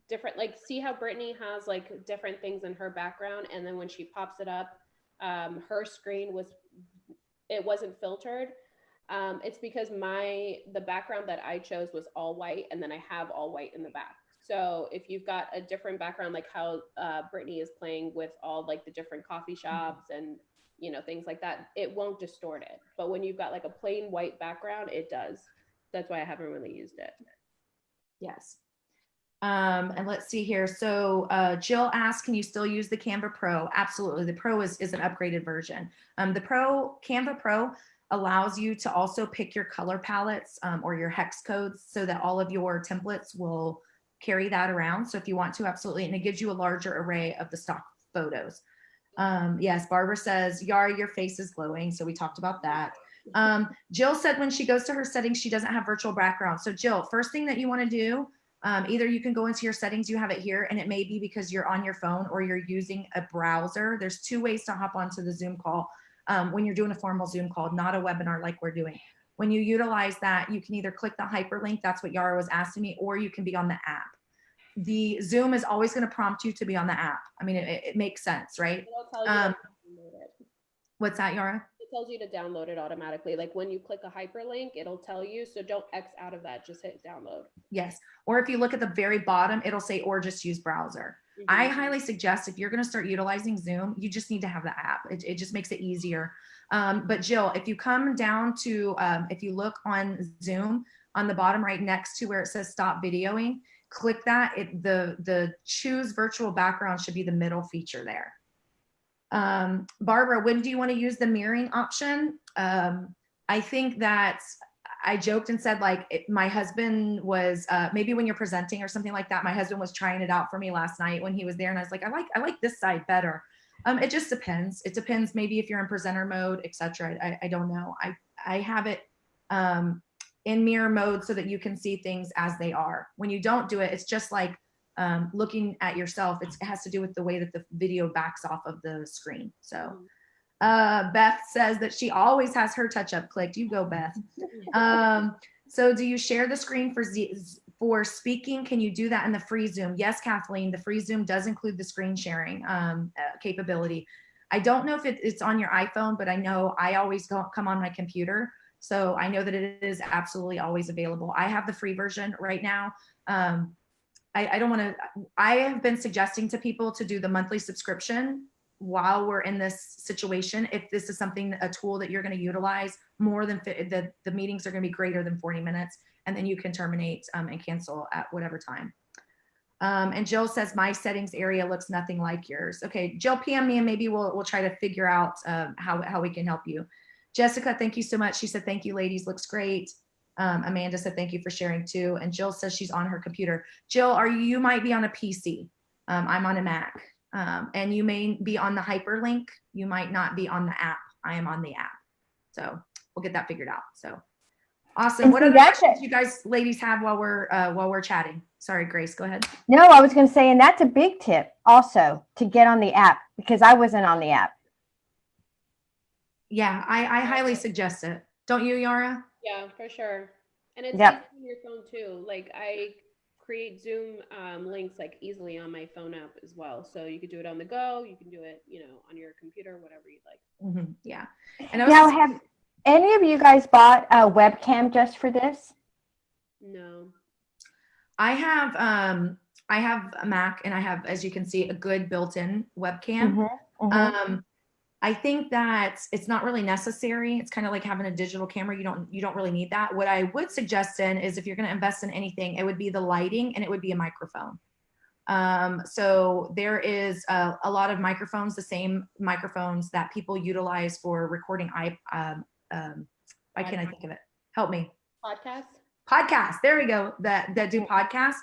different, like, see how Brittany has like different things in her background, and then when she pops it up, her screen wasn't filtered. It's because the background that I chose was all white, and then I have all white in the back. So if you've got a different background, like how Brittany is playing with all like the different coffee shops and things like that, it won't distort it. But when you've got like a plain white background, it does. That's why I haven't really used it. Yes. And let's see here. So Jill asked, can you still use the Canva Pro? Absolutely. The Pro is an upgraded version. Canva Pro allows you to also pick your color palettes or your hex codes so that all of your templates will carry that around. So if you want to, absolutely. And it gives you a larger array of the stock photos. Yes, Barbara says, Yara, your face is glowing. So we talked about that. Jill said when she goes to her settings, she doesn't have virtual background. So Jill, first thing that you want to do, either you can go into your settings, you have it here, and it may be because you're on your phone or you're using a browser. There's two ways to hop onto the Zoom call when you're doing a formal Zoom call, not a webinar like we're doing. When you utilize that, you can either click the hyperlink, that's what Yara was asking me, or you can be on the app. The Zoom is always going to prompt you to be on the app. I mean, it makes sense, right? What's that, Yara? It tells you to download it automatically. Like when you click a hyperlink, it'll tell you. So don't X out of that. Just hit download. Yes. Or if you look at the very bottom, it'll say, or just use browser. I highly suggest if you're going to start utilizing Zoom, you just need to have the app. It just makes it easier. But Jill, if you come down to, if you look on Zoom on the bottom right next to where it says stop videoing, click that. The choose virtual background should be the middle feature there. Barbara, when do you want to use the mirroring option? I think that I joked and said my husband was maybe when you're presenting or something like that, my husband was trying it out for me last night when he was there, and I was like, I like this side better. It just depends. It depends maybe if you're in presenter mode, etc. I don't know. I have it in mirror mode so that you can see things as they are. When you don't do it, it's just like looking at yourself. It has to do with the way that the video backs off of the screen. So Beth says that she always has her touch up clicked. You go, Beth. So do you share the screen for speaking? Can you do that in the free Zoom? Yes, Kathleen, the free Zoom does include the screen sharing capability. I don't know if it's on your iPhone, but I know I always come on my computer. So I know that it is absolutely always available. I have the free version right now. I don't want to, I have been suggesting to people to do the monthly subscription while we're in this situation. If this is something, a tool that you're going to utilize more than the meetings are going to be greater than 40 minutes, and then you can terminate and cancel at whatever time. And Jill says, my settings area looks nothing like yours. Okay, Jill, PM me and maybe we'll try to figure out how we can help you. Jessica, thank you so much. She said, thank you, ladies, looks great. Amanda said, thank you for sharing too. And Jill says she's on her computer. Jill, you might be on a PC. I'm on a Mac. And you may be on the hyperlink. You might not be on the app. I am on the app. So we'll get that figured out. So awesome. What other questions you guys ladies have while we're chatting? Sorry, Grace, go ahead. No, I was going to say, and that's a big tip also to get on the app, because I wasn't on the app. Yeah, I highly suggest it. Don't you, Yara? Yeah, for sure. And it's easy on your phone too. Like I create Zoom links like easily on my phone app as well. So you could do it on the go. You can do it, on your computer, whatever you'd like. Yeah. And now, have any of you guys bought a webcam just for this? No. I have a Mac, and I have, as you can see, a good built-in webcam. I think that it's not really necessary. It's kind of like having a digital camera. You don't really need that. What I would suggest is if you're going to invest in anything, it would be the lighting and it would be a microphone. So there is a lot of microphones, the same microphones that people utilize for recording. Why can't I think of it? Help me. Podcasts. There we go. That do podcasts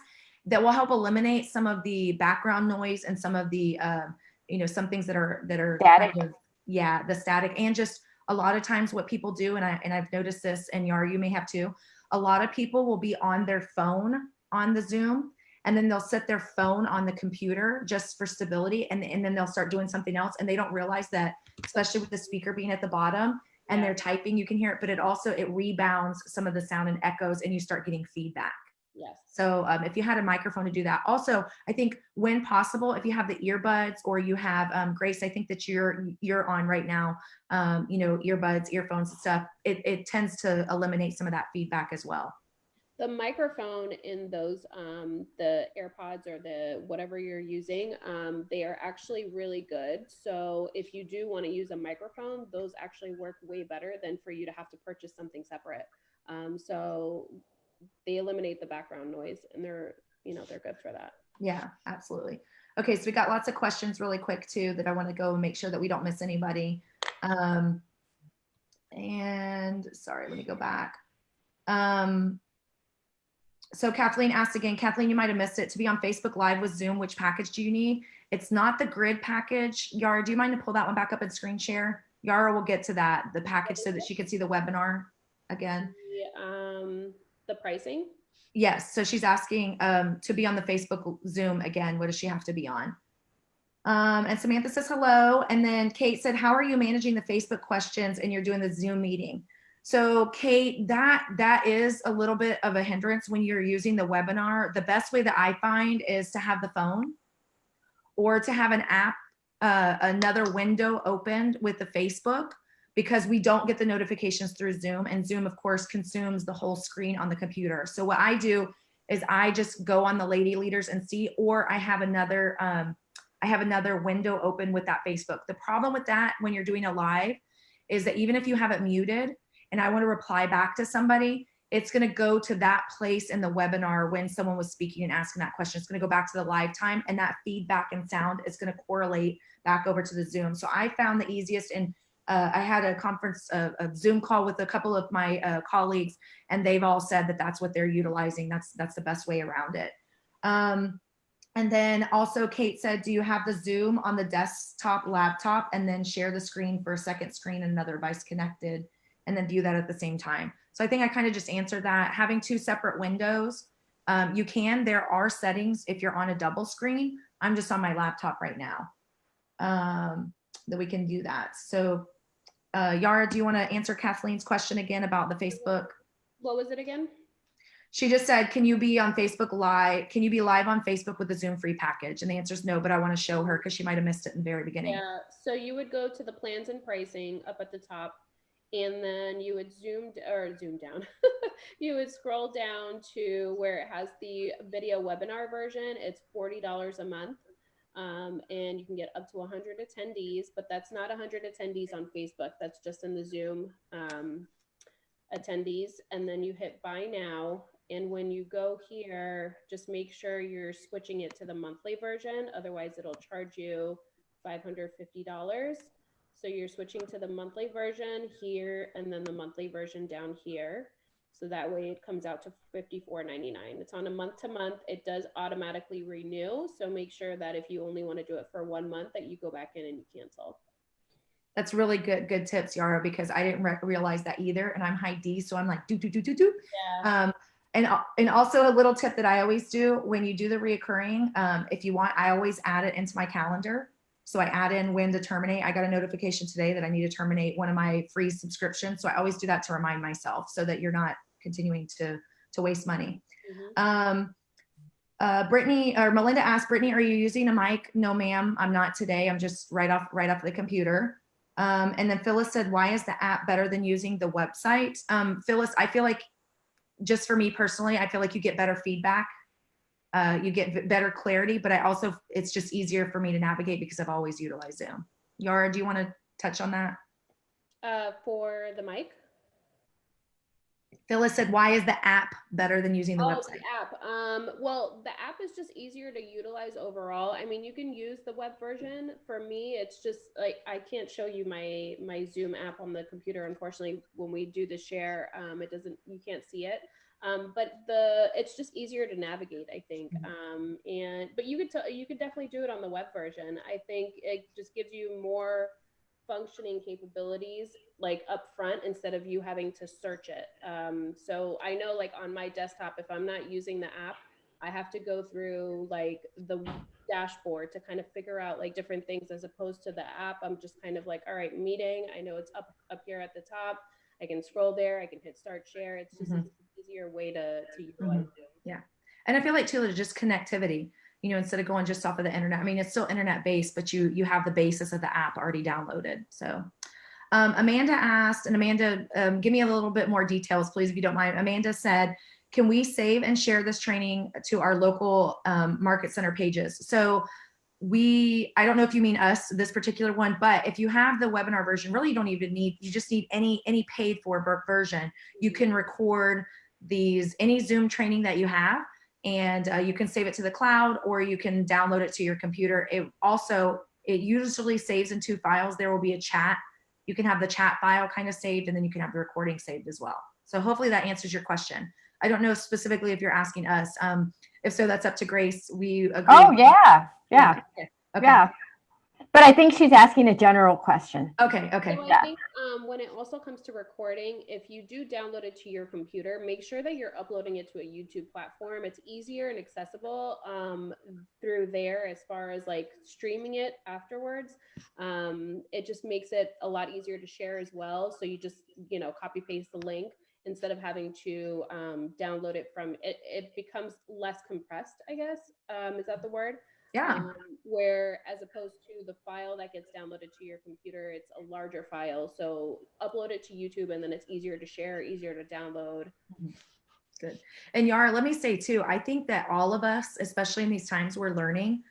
that will help eliminate some of the background noise and some of the some things that are static. Kind of, the static, and just a lot of times what people do, and I've noticed this, and Yara, you may have too, a lot of people will be on their phone on the Zoom, and then they'll set their phone on the computer just for stability, and then they'll start doing something else, and they don't realize that, especially with the speaker being at the bottom and they're typing, you can hear it, but it rebounds some of the sound and echoes, and you start getting feedback. Yes. So if you had a microphone to do that. Also, I think when possible, if you have the earbuds or you have, Grace, I think that you're on right now, earbuds, earphones and stuff, it tends to eliminate some of that feedback as well. The microphone in those, the AirPods or the whatever you're using, they are actually really good. So if you do want to use a microphone, those actually work way better than for you to have to purchase something separate. So they eliminate the background noise, and they're good for that. Yeah, absolutely. Okay, so we got lots of questions really quick too that I want to go and make sure that we don't miss anybody. And sorry, let me go back. So Kathleen asked again, Kathleen, you might have missed it. To be on Facebook Live with Zoom, which package do you need? It's not the grid package. Yara, do you mind to pull that one back up and screen share? Yara will get to that, the package, so that she can see the webinar again. The pricing? Yes. So she's asking to be on the Facebook Zoom again. What does she have to be on? And Samantha says hello. And then Kate said, how are you managing the Facebook questions and you're doing the Zoom meeting? So Kate, that is a little bit of a hindrance when you're using the webinar. The best way that I find is to have the phone or to have an app, another window opened with the Facebook, because we don't get the notifications through Zoom, and Zoom of course consumes the whole screen on the computer. So what I do is I just go on the lady leaders and see, or I have another window open with that Facebook. The problem with that when you're doing a live is that even if you have it muted and I want to reply back to somebody, it's going to go to that place in the webinar when someone was speaking and asking that question. It's going to go back to the live time, and that feedback and sound is going to correlate back over to the Zoom. So I found the easiest, and I had a conference, a Zoom call with a couple of my colleagues, and they've all said that that's what they're utilizing. That's the best way around it. And then also Kate said, do you have the Zoom on the desktop laptop and then share the screen for a second screen and another device connected and then view that at the same time? So I think I kind of just answered that. Having two separate windows, there are settings if you're on a double screen. I'm just on my laptop right now, that we can do that. So Yara, do you want to answer Kathleen's question again about the Facebook? What was it again? She just said, can you be on Facebook Live? Can you be live on Facebook with the Zoom free package? And the answer is no, but I want to show her because she might have missed it in the very beginning. Yeah, so you would go to the plans and pricing up at the top, and then you would zoom down. You would scroll down to where it has the video webinar version. It's $40 a month. And you can get up to 100 attendees, but that's not 100 attendees on Facebook. That's just in the Zoom attendees. And then you hit buy now. And when you go here, just make sure you're switching it to the monthly version. Otherwise, it'll charge you $550. So you're switching to the monthly version here, and then the monthly version down here. So that way it comes out to $54.99. It's on a month-to-month. It does automatically renew. So make sure that if you only want to do it for 1 month, that you go back in and you cancel. That's really good tips, Yara, because I didn't realize that either. And I'm high D, so I'm like, do. Yeah. And also a little tip that I always do when you do the reoccurring, if you want, I always add it into my calendar. So I add in when to terminate. I got a notification today that I need to terminate one of my free subscriptions. So I always do that to remind myself so that you're not continuing to waste money. Mm-hmm. Brittany or Melinda asked, Brittany, are you using a mic? No, ma'am, I'm not today. I'm just right off the computer. And then Phyllis said, why is the app better than using the website? Phyllis, I feel like, just for me personally, I feel like you get better feedback. You get better clarity, but it's just easier for me to navigate because I've always utilized Zoom. Yara, do you want to touch on that? For the mic? Phyllis said, why is the app better than using the website? The app. Well, the app is just easier to utilize overall. I mean, you can use the web version. For me, it's just like, I can't show you my Zoom app on the computer. Unfortunately, when we do the share, you can't see it. But it's just easier to navigate, I think. But you could definitely do it on the web version. I think it just gives you more functioning capabilities like up front instead of you having to search it. So I know, like on my desktop, if I'm not using the app, I have to go through like the dashboard to kind of figure out like different things, as opposed to the app. I'm just kind of like, all right, meeting, I know it's up here at the top. I can scroll there, I can hit start share. It's just an easier way to utilize Zoom. Yeah. And I feel like too, just connectivity, instead of going just off of the internet. I mean, it's still internet based, but you have the basis of the app already downloaded. So Amanda asked, and Amanda, give me a little bit more details, please, if you don't mind. Amanda said, can we save and share this training to our local market center pages? So I don't know if you mean us, this particular one, but if you have the webinar version, really you don't even need, you just need any paid for version. You can record any Zoom training that you have, and you can save it to the cloud, or you can download it to your computer. It usually saves in 2 files. There will be a chat. You can have the chat file kind of saved, and then you can have the recording saved as well. So hopefully that answers your question. I don't know specifically if you're asking us. If so, that's up to Grace. We agree. Oh, yeah. Yeah. Okay. Yeah. But I think she's asking a general question. Okay. So Okay. I think when it also comes to recording, if you do download it to your computer, make sure that you're uploading it to a YouTube platform. It's easier and accessible through there as far as like streaming it afterwards. It just makes it a lot easier to share as well. So you just, copy paste the link instead of having to download it from it. It becomes less compressed, I guess. Is that the word? Yeah. Where as opposed to the file that gets downloaded to your computer, it's a larger file. So upload it to YouTube and then it's easier to share, easier to download. Good. And Yara, let me say too, I think that all of us, especially in these times we're learning,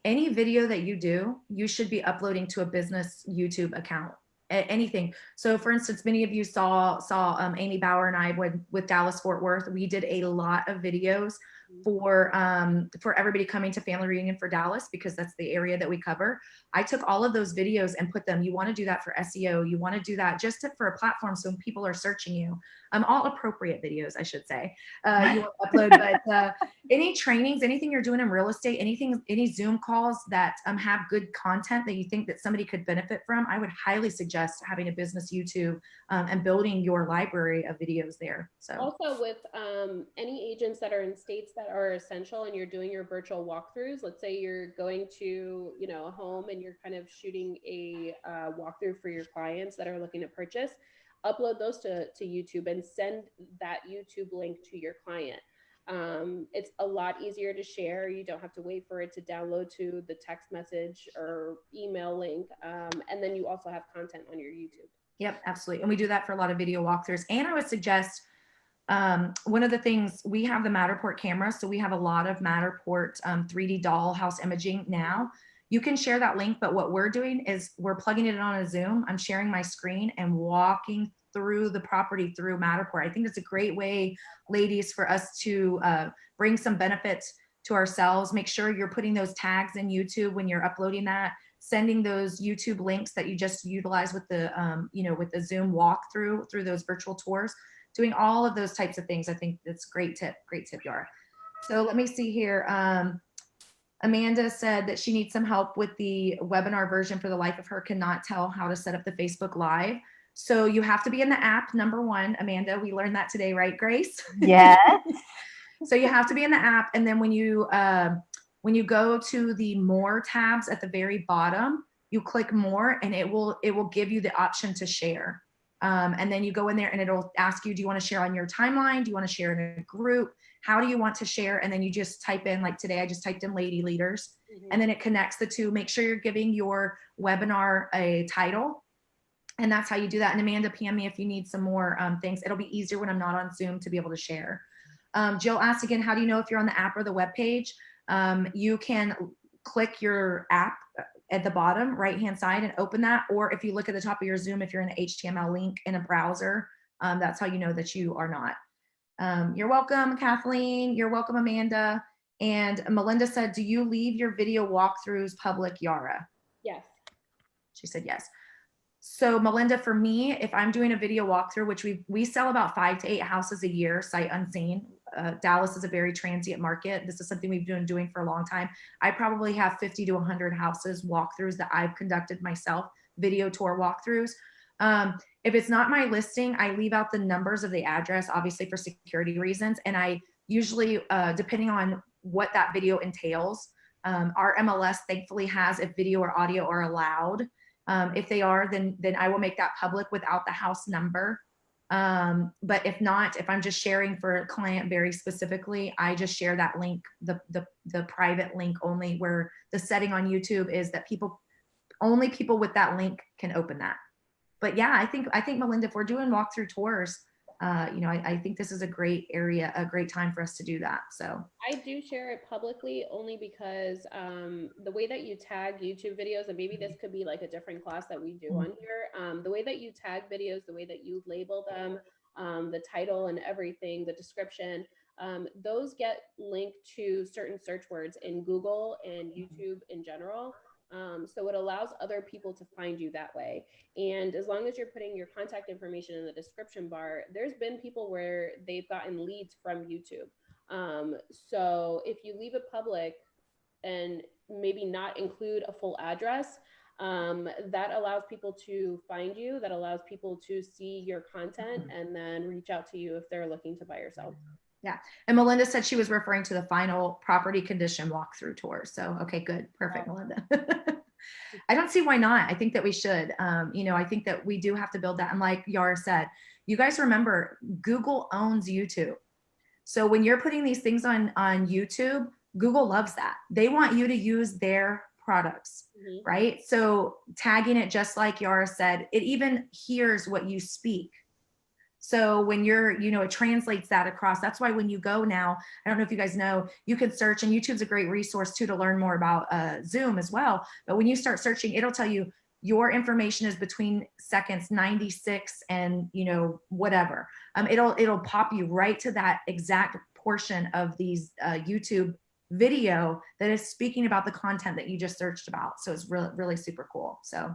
any video that you do, you should be uploading to a business YouTube account. Anything. So for instance, many of you saw Amy Bauer and I with Dallas Fort Worth. We did a lot of videos for everybody coming to family reunion for Dallas, because that's the area that we cover. I took all of those videos and put them. You want to do that for SEO. You want to do that just for a platform so when people are searching you. All appropriate videos, I should say. You will upload, but any trainings, anything you're doing in real estate, any Zoom calls that have good content that you think that somebody could benefit from, I would highly suggest having a business YouTube and building your library of videos there. So also with any agents that are in states that are essential and you're doing your virtual walkthroughs, let's say you're going to, a home and you're kind of shooting a walkthrough for your clients that are looking to purchase, upload those to YouTube and send that YouTube link to your client. It's a lot easier to share. You don't have to wait for it to download to the text message or email link. And then you also have content on your YouTube. Yep, absolutely. And we do that for a lot of video walkthroughs. And I would suggest one of the things, we have the Matterport camera. So we have a lot of Matterport 3D dollhouse imaging now. You can share that link, but what we're doing is we're plugging it on a Zoom. I'm sharing my screen and walking through the property through Matterport. I think it's a great way, ladies, for us to bring some benefits to ourselves. Make sure you're putting those tags in YouTube when you're uploading that, sending those YouTube links that you just utilize with the, with the Zoom walkthrough through those virtual tours, doing all of those types of things. I think that's great tip, Yara. So let me see here. Amanda said that she needs some help with the webinar version. For the life of her, cannot tell how to set up the Facebook Live. So you have to be in the app, number one, Amanda. We learned that today, right, Grace? Yes. So you have to be in the app. And then when you go to the more tabs at the very bottom, you click more and it will give you the option to share. And then you go in there and it'll ask you, do you want to share on your timeline? Do you want to share in a group? How do you want to share? And then you just type in, like today, I just typed in lady leaders, and then it connects the two. Make sure you're giving your webinar a title. And that's how you do that. And Amanda, PM me if you need some more things. It'll be easier when I'm not on Zoom to be able to share. Jill asked again, how do you know if you're on the app or the web page? You can click your app at the bottom right-hand side and open that. Or if you look at the top of your Zoom, if you're in an HTML link in a browser, that's how you know that you are not. You're welcome, Kathleen. You're welcome, Amanda. And Melinda said, do you leave your video walkthroughs public, Yara? Yes. She said yes. So Melinda, for me, if I'm doing a video walkthrough, which we sell about 5 to 8 houses a year, sight unseen. Dallas is a very transient market. This is something we've been doing for a long time. I probably have 50 to 100 houses walkthroughs that I've conducted myself, video tour walkthroughs. If it's not my listing, I leave out the numbers of the address, obviously for security reasons. And I usually, depending on what that video entails, our MLS thankfully has if video or audio are allowed. If they are, then I will make that public without the house number. But if not, if I'm just sharing for a client very specifically, I just share that link, the private link only, where the setting on YouTube is that only people with that link can open that. But yeah, I think Melinda, if we're doing walkthrough tours, I think this is a great area, a great time for us to do that. So I do share it publicly only because the way that you tag YouTube videos, and maybe this could be like a different class that we do on here, the way that you tag videos, the way that you label them, the title and everything, the description, those get linked to certain search words in Google and YouTube in general. So it allows other people to find you that way. And as long as you're putting your contact information in the description bar, there's been people where they've gotten leads from YouTube. So if you leave it public and maybe not include a full address, That allows people to find you, that allows people to see your content and then reach out to you if they're looking to buy or sell. Yeah. And Melinda said she was referring to the final property condition walkthrough tour. So, okay, good. Perfect, Melinda. I don't see why not. I think that we should. I think that we do have to build that. And like Yara said, you guys remember Google owns YouTube. So when you're putting these things on YouTube, Google loves that. They want you to use their products, right? So tagging it, just like Yara said, it even hears what you speak. So when you're, it translates that across. That's why when you go now, I don't know if you guys know, you can search, and YouTube's a great resource too to learn more about Zoom as well. But when you start searching, it'll tell you your information is between seconds 96 and whatever. It'll pop you right to that exact portion of these YouTube video that is speaking about the content that you just searched about. So it's really, really super cool. So.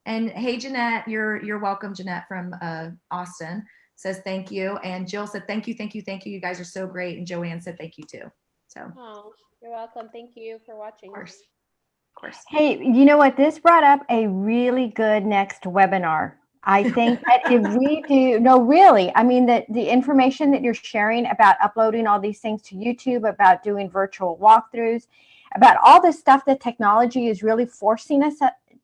And hey, Jeanette, you're welcome. Jeanette from Austin says thank you. And Jill said thank you, thank you, thank you. You guys are so great. And Joanne said thank you too. So. Oh, you're welcome. Thank you for watching. Of course. Of course. Hey, you know what? This brought up a really good next webinar. I think that if we do, no, really, I mean, the information that you're sharing about uploading all these things to YouTube, about doing virtual walkthroughs, about all this stuff that technology is really forcing us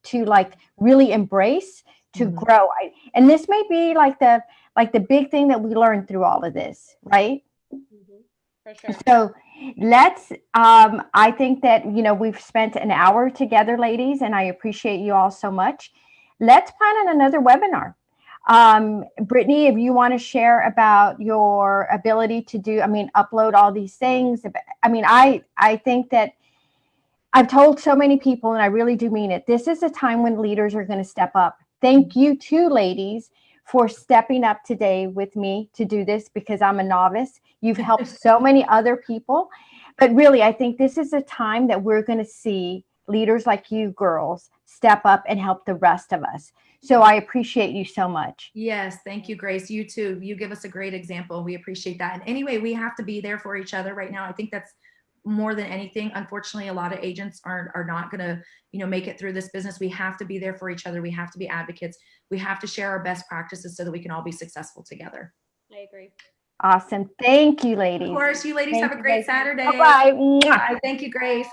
to like really embrace, to grow. And this may be like the big thing that we learned through all of this, right? For sure. So let's, I think that, we've spent an hour together, ladies, and I appreciate you all so much. Let's plan on another webinar. Brittany, if you want to share about your ability to upload all these things. I think that I've told so many people, and I really do mean it, this is a time when leaders are going to step up. Thank you too, ladies, for stepping up today with me to do this, because I'm a novice. You've helped so many other people. But really, I think this is a time that we're going to see leaders like you girls step up and help the rest of us. So I appreciate you so much. Yes, thank you, Grace. You too. You give us a great example. We appreciate that. And anyway, we have to be there for each other right now. I think that's more than anything. Unfortunately, a lot of agents are not going to, make it through this business. We have to be there for each other. We have to be advocates. We have to share our best practices so that we can all be successful together. I agree. Awesome. Thank you, ladies. Of course, you ladies have a great Saturday. Bye-bye. Thank you, Grace.